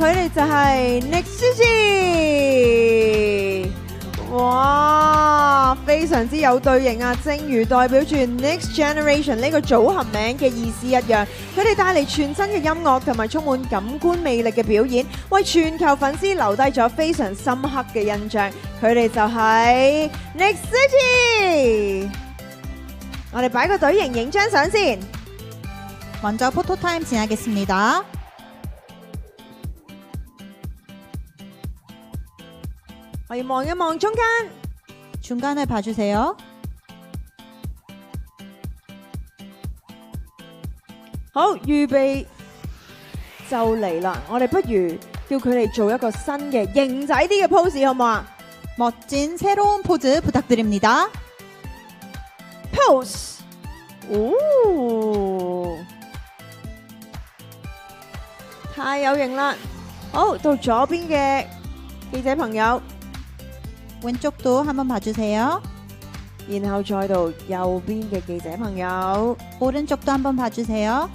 佢哋就係 NEXT。哇，非常之有對應啊！正如代表住 Next Generation 呢個組合名嘅意思一樣，佢哋帶嚟全新嘅音樂同埋充滿感官魅力嘅表演，為全球粉絲留低咗非常深刻嘅印象。佢哋就係 NEXT。我哋擺個隊形影張相先。 먼저 포토타임 진행하겠습니다.我要望一望中間， 중간을 봐주세요. 好，預備就嚟啦！我哋不如叫佢哋做一個新嘅型仔啲嘅 pose 好唔好啊？ 멋진 새로운 포즈 부탁드립니다. pose， 哦，太有型啦！好，到左邊嘅記者朋友， 왼쪽도 한번 봐주세요. 然後再到右邊嘅記者朋友， 오른쪽도 한번 봐주세요.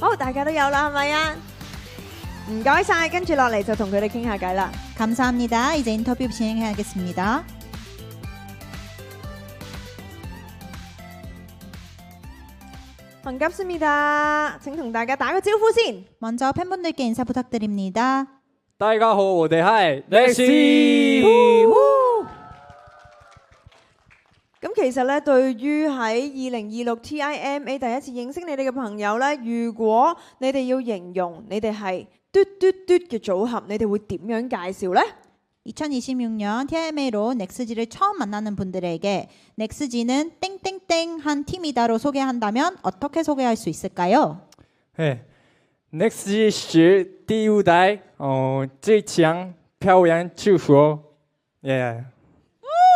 好，大家都有啦，係咪啊？唔該晒，跟住落嚟就同佢哋傾下偈啦。 감사합니다. 이제 인터뷰 진행하겠습니다. 반갑습니다，請同大家打個招呼先。 먼저 팬분들께 인사 부탁드립니다. 大家好，我哋係 NEXT。咁其實咧，對於喺2026 TIMA 第一次認識你哋嘅朋友咧，如果你哋要形容你哋係嘟嘟嘟嘅組合，你哋會點樣介紹呢？ 2026년 TIMA로 넥스지를 처음 만나는 분들에게 넥스지는 땡땡땡한 팀이다로 소개한다면 어떻게 소개할 수 있을까요? 네, NEXT 是第五代最強漂亮組合。耶！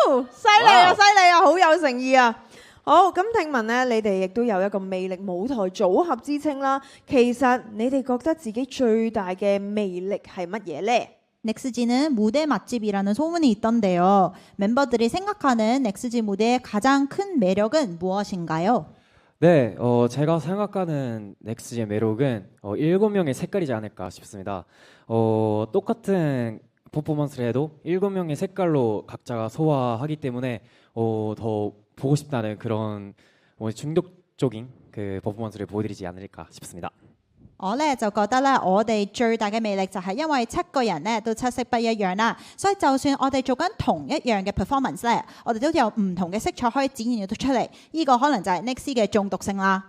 犀利啊，犀利啊，好有誠意啊！好，咁聽聞咧，你哋亦都有一個魅力舞台組合之稱啦。其實你哋覺得自己最大嘅魅力係乜嘢呢？ 넥스지는 무대 맛집이라는 소문이 있던데요. 멤버들이 생각하는 넥스지 무대의 가장 큰 매력은 무엇인가요? 네, 제가 생각하는 넥스지의 매력은 7명의 색깔이지 않을까 싶습니다. 똑같은 퍼포먼스를 해도 7명의 색깔로 각자가 소화하기 때문에 더 보고 싶다는 그런 중독적인 그 퍼포먼스를 보여드리지 않을까 싶습니다. 我咧就覺得咧，我哋最大嘅魅力就係因為7個人咧都七色不一樣啦，所以就算我哋做緊同一樣嘅 performance 咧，我哋都有唔同嘅色彩可以展現到出嚟。呢個可能就係 NEXT 嘅中毒性啦。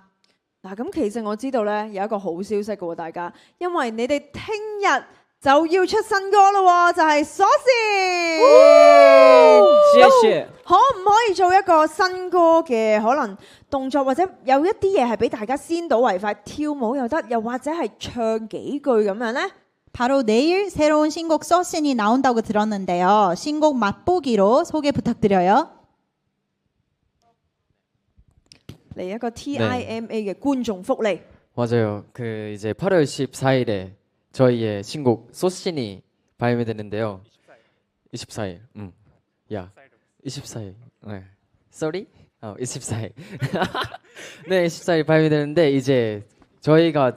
嗱，咁其實我知道咧有一個好消息嘅喎，大家，因為你哋聽日就要出新歌咯，就係鎖匙。謝謝。可唔可以做一個新歌嘅可能動作，或者有一啲嘢係俾大家先睹為快，跳舞又得，又或者係唱幾句咁樣呢？ 바로 내일 새로운 신곡 서신이 나온다고 들었는데요. 신곡 맛보기로 소개 부탁드려요. 嚟一個 TIMA 嘅觀眾福利。 맞아요. 그 이제 8월 14일에 저희의 신곡 소신이 발매되는데요. 24일. 야. 24일. 네. Sorry? 24일. 네, 24일 발매되는데 이제 저희가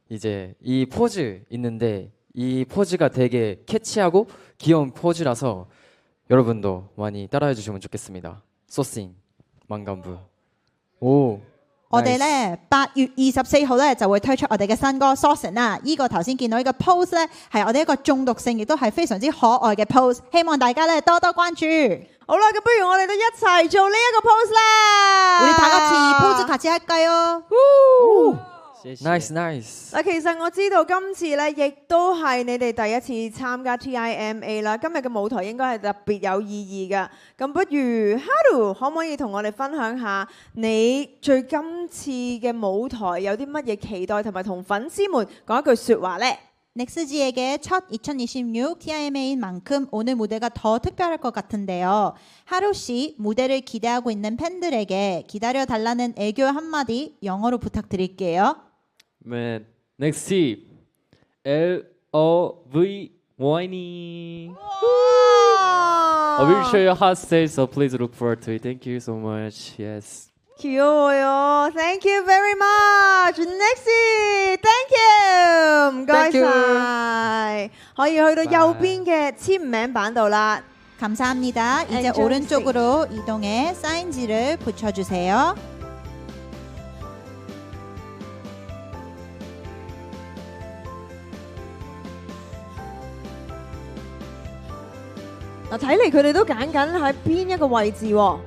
이제 이 포즈 있는데 이 포즈가 되게 캐치하고 귀여운 포즈라서 여러분도 많이 따라해 주시면 좋겠습니다. 소싱 만감부. 오. 我哋咧8月24號咧就會推出我哋嘅新歌《Saucing》啦。呢個頭先見到呢個 pose 咧係我哋一個中毒性，亦都係非常之可愛嘅 pose。希望大家咧多多關注。好啦，咁不如我哋都一齊做呢一個 pose 啦。 우리 다 같이 pose 같이 할까요? Nice, nice. 嗱，其實我知道今次咧，亦都係你哋第一次參加 TIMA 啦。今日嘅舞台應該係特別有意義㗎。咁不如 Haru 可唔可以同我哋分享下你對今次嘅舞台有啲乜嘢期待，同埋同粉絲們講一句説話呢？ 넥스지에게 첫 2026 TIMA인 만큼 오늘 무대가 더 특별할 것 같은데요. 하루 씨 무대를 기대하고 있는 팬들에게 기다려달라는 애교 한마디 영어로 부탁드릴게요. Man, NEXT LOVYNE. I will show you hot stage, so please look forward to it. Thank you so much. Yes. 귀여워요. Thank you very much. Nexy，thank you，唔該 Thank you 晒。可以去到右邊嘅簽名版度啦。 감사합니다. 이제 Enjoy 오른쪽으로 이동해 사인지를 붙여주세요.嗱，睇嚟佢哋都揀緊喺邊一個位置喎。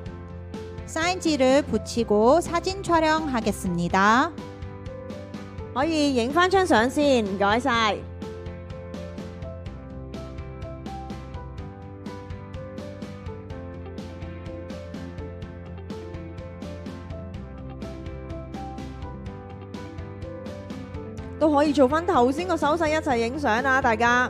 사인지를 붙이고 사진 촬영하겠습니다. 可以影翻張相先，唔該晒。 都可以做翻頭先個手勢一齊影相啊！大家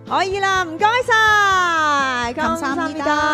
可以啦，唔該晒， 감사합니다.